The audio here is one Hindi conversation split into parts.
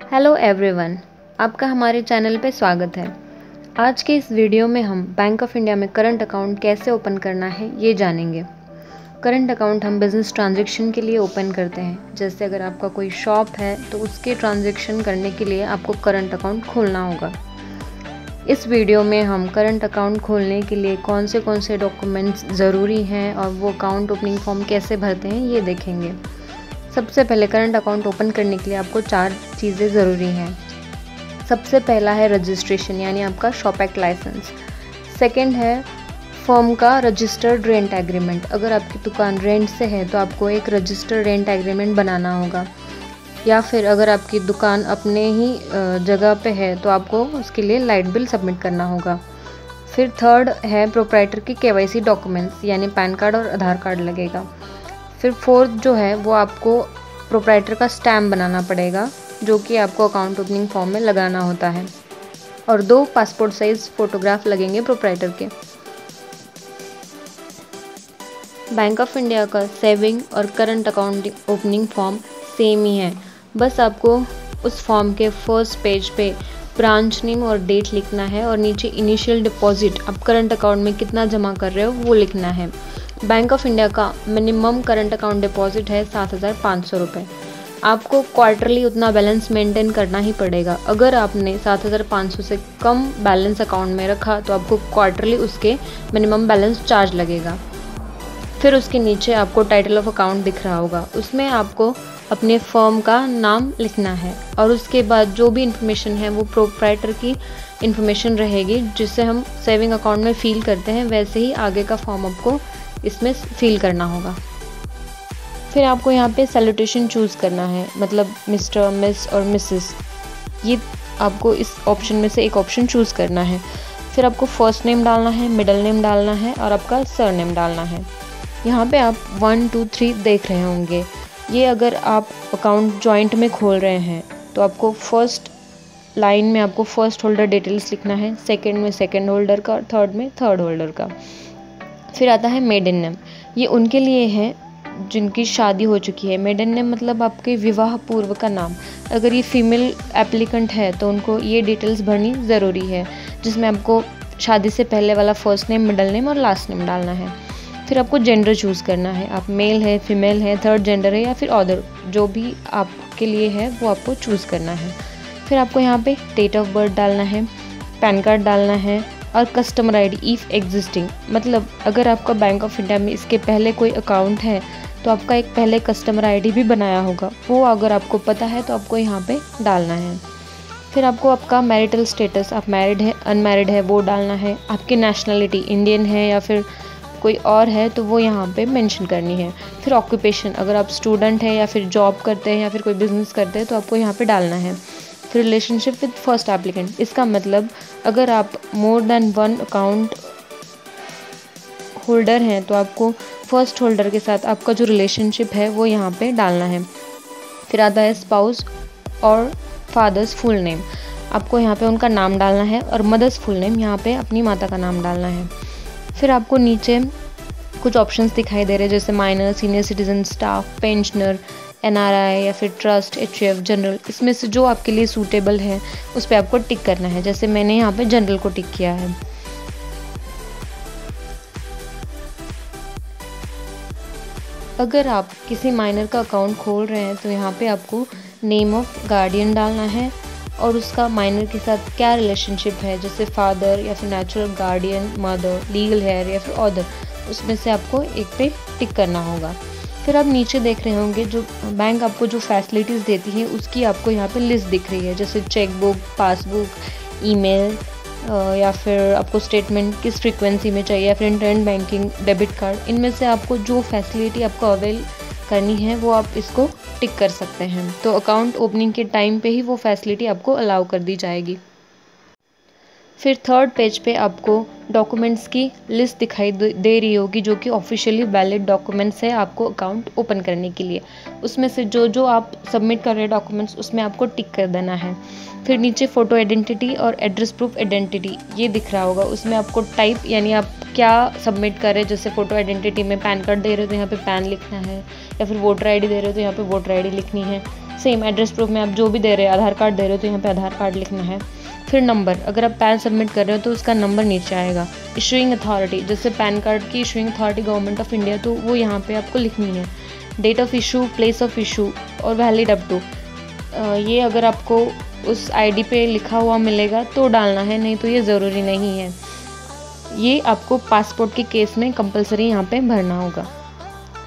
हेलो एवरीवन, आपका हमारे चैनल पे स्वागत है। आज के इस वीडियो में हम बैंक ऑफ इंडिया में करंट अकाउंट कैसे ओपन करना है ये जानेंगे। करंट अकाउंट हम बिजनेस ट्रांजैक्शन के लिए ओपन करते हैं। जैसे अगर आपका कोई शॉप है तो उसके ट्रांजैक्शन करने के लिए आपको करंट अकाउंट खोलना होगा। इस वीडियो में हम करंट अकाउंट खोलने के लिए कौन से डॉक्यूमेंट्स ज़रूरी हैं और वो अकाउंट ओपनिंग फॉर्म कैसे भरते हैं ये देखेंगे। सबसे पहले करंट अकाउंट ओपन करने के लिए आपको 4 चीज़ें ज़रूरी हैं। सबसे पहला है रजिस्ट्रेशन यानी आपका शॉप एक्ट लाइसेंस। सेकंड है फर्म का रजिस्टर्ड रेंट एग्रीमेंट। अगर आपकी दुकान रेंट से है तो आपको एक रजिस्टर्ड रेंट एग्रीमेंट बनाना होगा, या फिर अगर आपकी दुकान अपने ही जगह पे है तो आपको उसके लिए लाइट बिल सबमिट करना होगा। फिर थर्ड है प्रोप्राइटर की KYC डॉक्यूमेंट्स यानी पैन कार्ड और आधार कार्ड लगेगा। फिर फोर्थ जो है वो आपको प्रोप्राइटर का स्टैम्प बनाना पड़ेगा जो कि आपको अकाउंट ओपनिंग फॉर्म में लगाना होता है, और 2 पासपोर्ट साइज फ़ोटोग्राफ लगेंगे प्रोप्राइटर के। बैंक ऑफ इंडिया का सेविंग और current account opening form same ही है, बस आपको उस फॉर्म के फर्स्ट पेज पे ब्रांच नेम और डेट लिखना है और नीचे इनिशियल डिपॉजिट आप करंट अकाउंट में कितना जमा कर रहे हो वो लिखना है। बैंक ऑफ इंडिया का मिनिमम करंट अकाउंट डिपॉजिट है 7,500 रुपये। आपको क्वार्टरली उतना बैलेंस मेंटेन करना ही पड़ेगा। अगर आपने 7,500 से कम बैलेंस अकाउंट में रखा तो आपको क्वार्टरली उसके मिनिमम बैलेंस चार्ज लगेगा। फिर उसके नीचे आपको टाइटल ऑफ अकाउंट दिख रहा होगा, उसमें आपको अपने फर्म का नाम लिखना है और उसके बाद जो भी इंफॉर्मेशन है वो प्रोप्राइटर की इंफॉर्मेशन रहेगी, जिससे हम सेविंग अकाउंट में फिल करते हैं वैसे ही आगे का फॉर्म आपको इसमें फिल करना होगा। फिर आपको यहाँ पे सैल्यूटेशन चूज़ करना है, मतलब मिस्टर, मिस और मिसेस, ये आपको इस ऑप्शन में से एक ऑप्शन चूज़ करना है। फिर आपको फर्स्ट नेम डालना है, मिडिल नेम डालना है और आपका सरनेम डालना है। यहाँ पे आप 1 2 3 देख रहे होंगे। ये अगर आप अकाउंट जॉइंट में खोल रहे हैं तो आपको फर्स्ट लाइन में आपको फर्स्ट होल्डर डिटेल्स लिखना है, सेकंड में सेकंड होल्डर का और थर्ड में थर्ड होल्डर का। फिर आता है मेडन नेम, ये उनके लिए है जिनकी शादी हो चुकी है। मेडन नेम मतलब आपके विवाह पूर्व का नाम। अगर ये फीमेल एप्लीकेंट है तो उनको ये डिटेल्स भरनी ज़रूरी है, जिसमें आपको शादी से पहले वाला फर्स्ट नेम, मिडिल नेम और लास्ट नेम डालना है। फिर आपको जेंडर चूज़ करना है, आप मेल है, फीमेल है, थर्ड जेंडर है या फिर अदर, जो भी आपके लिए है वो आपको चूज़ करना है। फिर आपको यहाँ पे डेट ऑफ बर्थ डालना है, पैन कार्ड डालना है और कस्टमर ID इफ़ एग्जिस्टिंग, मतलब अगर आपका बैंक ऑफ इंडिया में इसके पहले कोई अकाउंट है तो आपका एक पहले कस्टमर ID भी बनाया होगा, वो अगर आपको पता है तो आपको यहाँ पे डालना है। फिर आपको आपका मैरिटल स्टेटस, आप मैरिड है अनमैरिड है वो डालना है। आपकी नेशनलिटी इंडियन है या फिर कोई और है तो वो यहाँ पे मेंशन करनी है। फिर ऑक्यूपेशन, अगर आप स्टूडेंट हैं या फिर जॉब करते हैं या फिर कोई बिजनेस करते हैं तो आपको यहाँ पे डालना है। फिर रिलेशनशिप विद फर्स्ट एप्लीकेंट, इसका मतलब अगर आप मोर देन 1 अकाउंट होल्डर हैं तो आपको फर्स्ट होल्डर के साथ आपका जो रिलेशनशिप है वो यहाँ पे डालना है। फिर आता है स्पाउस और फादर्स फुल नेम, आपको यहाँ पे उनका नाम डालना है और मदर्स फुल नेम, यहाँ पे अपनी माता का नाम डालना है। फिर आपको नीचे कुछ ऑप्शंस दिखाई दे रहे हैं जैसे minor, senior citizen, staff, pensioner, NRI या फिर ट्रस्ट, HUF, जनरल, इसमें से जो आपके लिए सूटेबल है उस पर आपको टिक करना है। जैसे मैंने यहाँ पे जनरल को टिक किया है। अगर आप किसी माइनर का अकाउंट खोल रहे हैं तो यहाँ पे आपको नेम ऑफ गार्डियन डालना है और उसका माइनर के साथ क्या रिलेशनशिप है, जैसे फादर या फिर natural guardian, mother, legal heir या फिर अदर, उसमें से आपको एक पे टिक करना होगा। फिर आप नीचे देख रहे होंगे जो बैंक आपको जो फैसिलिटीज़ देती है उसकी आपको यहाँ पे लिस्ट दिख रही है, जैसे चेकबुक, पासबुक, ईमेल या फिर आपको स्टेटमेंट किस फ्रीक्वेंसी में चाहिए या फिर इंटरनेट बैंकिंग, डेबिट कार्ड, इनमें से आपको जो फैसिलिटी आपको अवेल करनी है वो आप इसको टिक कर सकते हैं। तो अकाउंट ओपनिंग के टाइम पे ही वो फैसिलिटी आपको अलाउ कर दी जाएगी। फिर थर्ड पेज पे आपको डॉक्यूमेंट्स की लिस्ट दिखाई दे रही होगी जो कि ऑफिशियली वैलिड डॉक्यूमेंट्स है आपको अकाउंट ओपन करने के लिए। उसमें से जो आप सबमिट कर रहे हैं डॉक्यूमेंट्स उसमें आपको टिक कर देना है। फिर नीचे फ़ोटो आइडेंटिटी और एड्रेस प्रूफ आइडेंटिटी ये दिख रहा होगा, उसमें आपको टाइप यानी आप क्या सबमिट कर रहे हैं, जैसे फ़ोटो आइडेंटिटी में पैन कार्ड दे रहे हो तो यहाँ पे पैन लिखना है, या फिर वोटर ID दे रहे हो तो यहाँ पे वोटर ID लिखनी है। सेम एड्रेस प्रूफ में आप जो भी दे रहे हैं, आधार कार्ड दे रहे हो तो यहाँ पे आधार कार्ड लिखना है। फिर नंबर, अगर आप पैन सबमिट कर रहे हो तो उसका नंबर नीचे आएगा। इशूइंग अथॉरिटी, जैसे पैन कार्ड की issuing authority government of India, तो वो यहाँ पे आपको लिखनी है। Date of issue, place of issue और वैलिड अप टू, ये अगर आपको उस आईडी पे लिखा हुआ मिलेगा तो डालना है, नहीं तो ये ज़रूरी नहीं है। ये आपको पासपोर्ट के केस में कंपलसरी यहाँ पे भरना होगा।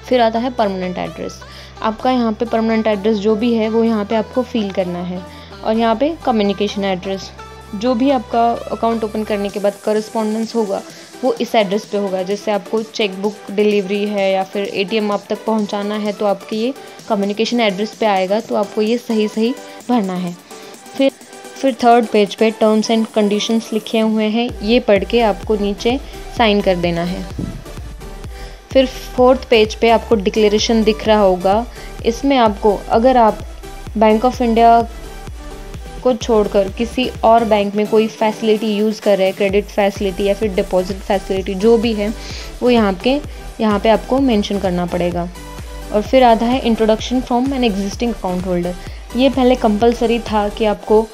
फिर आता है परमानेंट एड्रेस। आपका यहाँ पे परमानेंट एड्रेस जो भी है वो यहाँ पे आपको फिल करना है। और यहाँ पे कम्युनिकेशन एड्रेस, जो भी आपका अकाउंट ओपन करने के बाद करस्पॉन्डेंस होगा वो इस एड्रेस पे होगा। जैसे आपको चेकबुक डिलीवरी है या फिर एटीएम आप तक पहुँचाना है तो आपके ये कम्युनिकेशन एड्रेस पे आएगा, तो आपको ये सही भरना है। फिर थर्ड पेज पे टर्म्स एंड कंडीशंस लिखे हुए हैं, ये पढ़ के आपको नीचे साइन कर देना है। फिर फोर्थ पेज पे आपको डिक्लेरेशन दिख रहा होगा। इसमें आपको, अगर आप बैंक ऑफ इंडिया को छोड़कर किसी और बैंक में कोई फैसिलिटी यूज़ कर रहे हैं, क्रेडिट फैसिलिटी या फिर डिपॉजिट फैसिलिटी जो भी है, वो यहाँ पे आपको मेंशन करना पड़ेगा। और फिर आता है introduction from an existing account holder. ये पहले कंपलसरी था कि आपको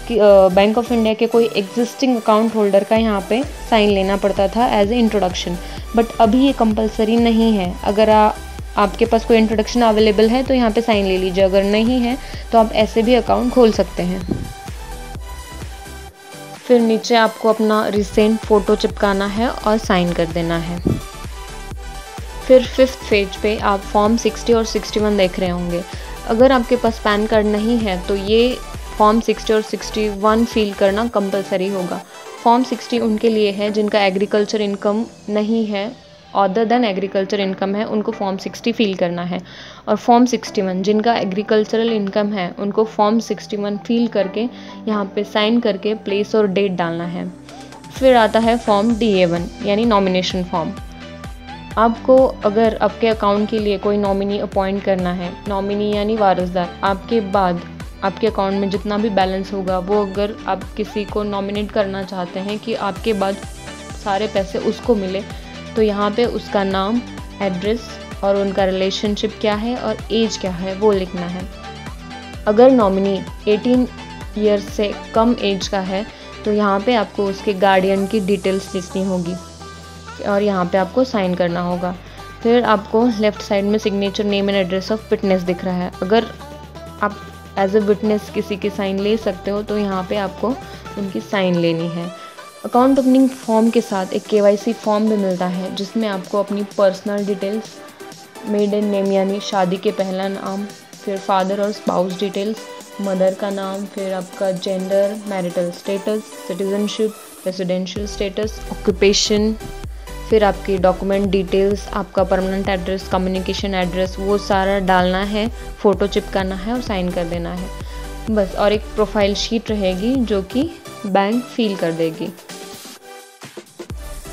बैंक ऑफ इंडिया के कोई एग्जिस्टिंग अकाउंट होल्डर का यहाँ पे साइन लेना पड़ता था एज ए इंट्रोडक्शन, बट अभी ये कंपलसरी नहीं है। अगर आपके पास कोई इंट्रोडक्शन अवेलेबल है तो यहाँ पे साइन ले लीजिए, अगर नहीं है तो आप ऐसे भी अकाउंट खोल सकते हैं। फिर नीचे आपको अपना रिसेंट फ़ोटो चिपकाना है और साइन कर देना है। फिर फिफ्थ पेज पे आप फॉर्म 60 और 61 देख रहे होंगे। अगर आपके पास पैन कार्ड नहीं है तो ये फॉर्म 60 और 61 फिल करना कंपलसरी होगा। फॉर्म 60 उनके लिए है जिनका एग्रीकल्चर इनकम नहीं है, अदर देन एग्रीकल्चर इनकम है, उनको फॉर्म 60 फिल करना है। और फॉर्म 61 जिनका एग्रीकल्चरल इनकम है उनको फॉर्म 61 फिल करके यहाँ पे साइन करके प्लेस और डेट डालना है। फिर आता है फॉर्म DA1 यानी नॉमिनेशन फॉर्म। आपको अगर आपके अकाउंट के लिए कोई नॉमिनी अपॉइंट करना है, नॉमिनी यानी वारसदार, आपके बाद आपके अकाउंट में जितना भी बैलेंस होगा वो अगर आप किसी को नॉमिनेट करना चाहते हैं कि आपके बाद सारे पैसे उसको मिले, तो यहाँ पे उसका नाम, एड्रेस और उनका रिलेशनशिप क्या है और एज क्या है वो लिखना है। अगर नॉमिनी 18 ईयर्स से कम एज का है तो यहाँ पे आपको उसके गार्डियन की डिटेल्स लिखनी होगी और यहाँ पे आपको साइन करना होगा। फिर आपको लेफ़्ट साइड में signature, name and address of witness दिख रहा है। अगर आप एज ए विटनेस किसी की साइन ले सकते हो तो यहाँ पे आपको उनकी साइन लेनी है। अकाउंट ओपनिंग फॉर्म के साथ एक KYC फॉर्म भी मिलता है जिसमें आपको अपनी पर्सनल डिटेल्स, मेडन नेम यानी शादी के पहला नाम, फिर फादर और स्पाउस डिटेल्स, मदर का नाम, फिर आपका gender, marital status, citizenship, residential status, occupation, फिर आपकी डॉक्यूमेंट डिटेल्स, आपका परमानेंट एड्रेस, कम्युनिकेशन एड्रेस, वो सारा डालना है, फ़ोटो चिपकाना है और साइन कर देना है बस। और एक प्रोफाइल शीट रहेगी जो कि बैंक फिल कर देगी।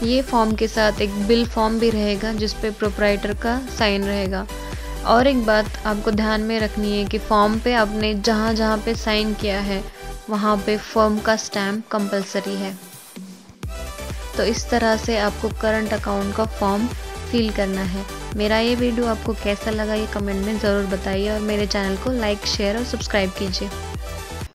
ये फॉर्म के साथ एक बिल फॉर्म भी रहेगा जिस पे प्रोप्राइटर का साइन रहेगा। और एक बात आपको ध्यान में रखनी है कि फॉर्म पे आपने जहाँ पे साइन किया है वहाँ पे फर्म का स्टैम्प कंपलसरी है। तो इस तरह से आपको करंट अकाउंट का फॉर्म फिल करना है। मेरा ये वीडियो आपको कैसा लगा ये कमेंट में ज़रूर बताइए और मेरे चैनल को लाइक, शेयर और सब्सक्राइब कीजिए।